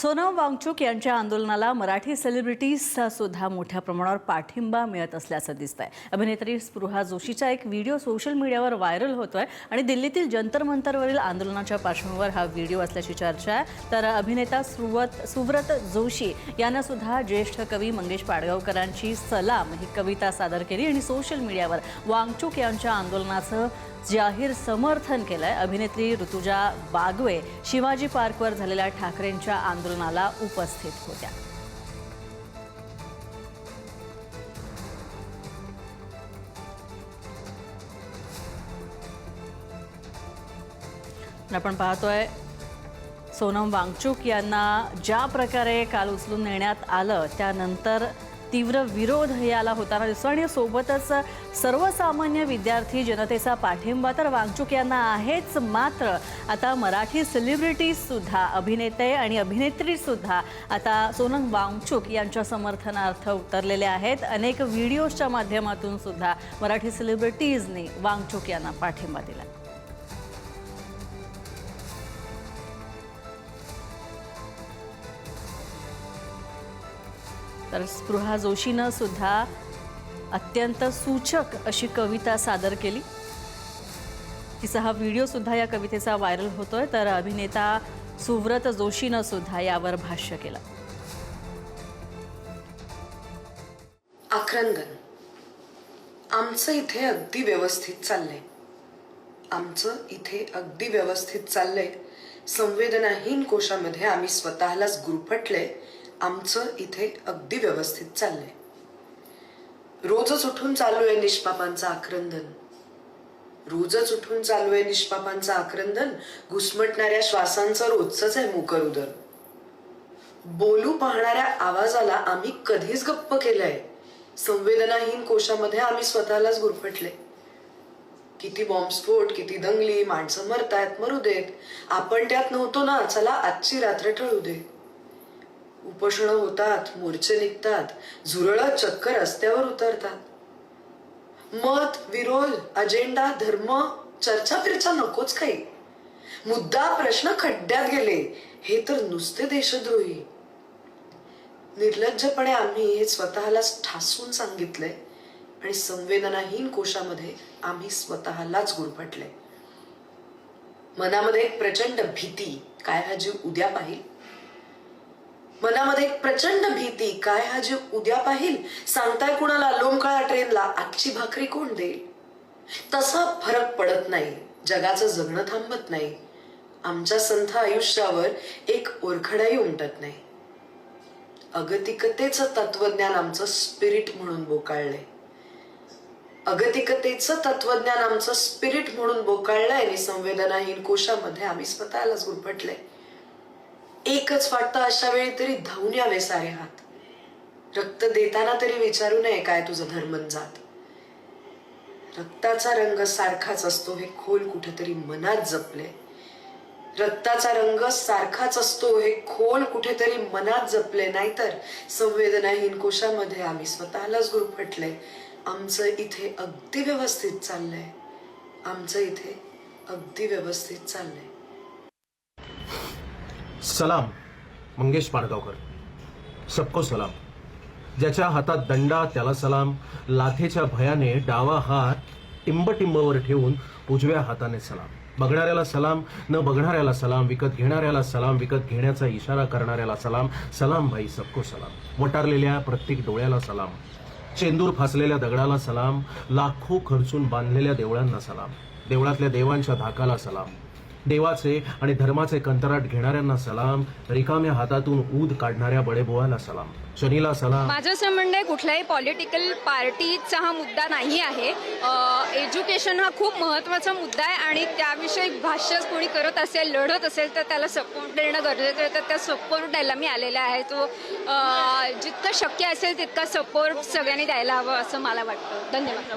सोनम वांगचुक यांच्या आंदोलनाला मराठी सेलिब्रिटीजचा सुद्धा मोठ्या प्रमाणावर पाठिंबा मिळत असल्याचं दिसतंय। अभिनेत्री स्पृहा जोशीचा एक व्हिडिओ सोशल मीडियावर व्हायरल होतोय आणि दिल्लीतील जंतर मंतरवरील आंदोलनाच्या पार्श्वभूमीवर हा व्हिडिओ असल्याची चर्चा आहे। तर अभिनेता सुव्रत जोशी यांना सुद्धा ज्येष्ठ कवी मंगेश पाडगावकरांची सलाम ही कविता सादर केली आणि सोशल मीडियावर वांगचुक यांच्या आंदोलनाचं जाहीर समर्थन केलंय। अभिनेत्री ऋतुजा बागवे शिवाजी पार्कवर झालेल्या ठाकरेंच्या आंदोलनाला उपस्थित होत्या। आपण पाहतोय सोनम वांगचुक यांना ज्या प्रकारे काल उचलून नेण्यात आलं त्यानंतर तीव्र विरोध याला होताना दिसतो आणि सोबतच सर्वसामान्य विद्यार्थी जनतेचा पाठिंबा तर वांगचुक यांना आहेच। मात्र आता मराठी सेलिब्रिटीज सुद्धा अभिनेते आणि अभिनेत्री सुद्धा आता सोनम वांगचुक यांच्या समर्थनार्थ उतरलेले आहेत। अनेक व्हिडिओच्या माध्यमातून सुद्धा मराठी सेलिब्रिटीजने वांगचुक यांना पाठिंबा दिला। तर स्पृहा जोशीनं सुद्धा अत्यंत सूचक अशी कविता सादर केली। तिचा हा व्हिडिओ सुद्धा या कवितेचा व्हायरल होतोय। तर अभिनेता सुव्रत जोशीनं सुद्धा यावर भाष्य केलं। आक्रंदन आमचं इथे अगदी व्यवस्थित चाललंय। आमचं इथे अगदी व्यवस्थित चाललंय। संवेदनाहीन कोशामध्ये आम्ही स्वतःलाच गुरफटले। आमचं इथे अगदी व्यवस्थित चाललंय। रोजच उठून चालू आहे निष्पापांचं आक्रंदन। रोजच उठून चालू आहे निष्पापांचं आक्रंदन। घुसमटणाऱ्या श्वासांचं रोजच आहे मुकर उदर। बोलू पाहणाऱ्या आवाजाला आम्ही कधीच गप्प केलंय। संवेदनाहीन कोशामध्ये आम्ही स्वतःलाच गुरफटले। किती बॉम्बस्फोट, किती दंगली, माणसं मरतायत, मरू देत। आपण त्यात नव्हतो ना, चला आजची रात्र टळू दे। उपोषणं होतात, मोर्चे निघतात, झुरळत चक्क रस्त्यावर उतरतात। मत, विरोध, अजेंडा, धर्म, चर्चा फिरचा नकोच काही। मुद्दा प्रश्न खड्ड्यात गेले हे तर नुसते देशद्रोही। निर्लज्जपणे आम्ही हे स्वतःलाच ठासून सांगितलंय आणि संवेदनाहीन कोशामध्ये आम्ही स्वतःलाच गुरफटले। मनामध्ये एक प्रचंड भीती, काय हा जीव उद्या पाहिल। मनामध्ये एक प्रचंड भीती, काय हा जीव उद्या पाहिल। सांगताय कुणाला लोमकाळा ट्रेनला आजची भाकरी कोण देईल। तसा फरक पडत नाही, जगाचं जगणं थांबत नाही। आमच्या संथ आयुष्यावर एक ओरखडाही उमटत नाही। अगतिकतेचं तत्वज्ञान आमचं स्पिरिट म्हणून बोकाळलंय। अगतिकतेचं तत्वज्ञान आमचं स्पिरिट म्हणून बोकाळलंय आणि संवेदनाहीन कोशामध्ये आम्ही स्वतःलाच गुरफटले। एकच वाटतं अशा वेळी तरी धावून यावे सारे हात। रक्त देताना तरी विचारू नये काय तुझं धर्म जात। रक्ताचा रंग सारखाच असतो हे खोल कुठेतरी मनात जपले। रक्ताचा रंग सारखाच असतो हे खोल कुठेतरी मनात जपले। नाहीतर संवेदनाहीन कोशामध्ये आम्ही स्वतःलाच गुरफटले। आमचं इथे अगदी व्यवस्थित चाललंय। आमचं इथे अगदी व्यवस्थित चाललंय। सलाम मंगेश पाडगावकर, सबको सलाम। ज्याच्या हातात दंडा त्याला सलाम। लाथेच्या भयाने डावा हात टिंबटिंबवर ठेवून उजव्या हाताने सलाम। बघणाऱ्याला सलाम, न बघणाऱ्याला सलाम, विकत घेणाऱ्याला सलाम, विकत घेण्याचा इशारा करणाऱ्याला सलाम। सलाम भाई, सबको सलाम। वटारलेल्या प्रत्येक डोळ्याला सलाम। चेंदूर फासलेल्या दगडाला सलाम। लाखो खर्चून बांधलेल्या देवळांना सलाम। देवळातल्या देवांच्या धाकाला सलाम। देवाचे आणि धर्माचे कंत्राट घेणाऱ्यांना सलाम। रिकाम्या हातातून ऊद काढणाऱ्या बडेबोळाला सलाम। शनीला सलाम। माझं असं म्हणणं आहे कुठल्याही पॉलिटिकल पार्टीचा हा मुद्दा नाही आहे। एज्युकेशन हा खूप महत्त्वाचा मुद्दा आहे आणि त्याविषयी भाष्य कोणी करत असेल, लढत असेल तर त्याला सपोर्ट देणं गरजेचं आहे। तर त्या सपोर्ट द्यायला मी आलेला आहे। तो जितकं शक्य असेल तितका सपोर्ट सगळ्यांनी द्यायला हवं असं मला वाटतं। धन्यवाद।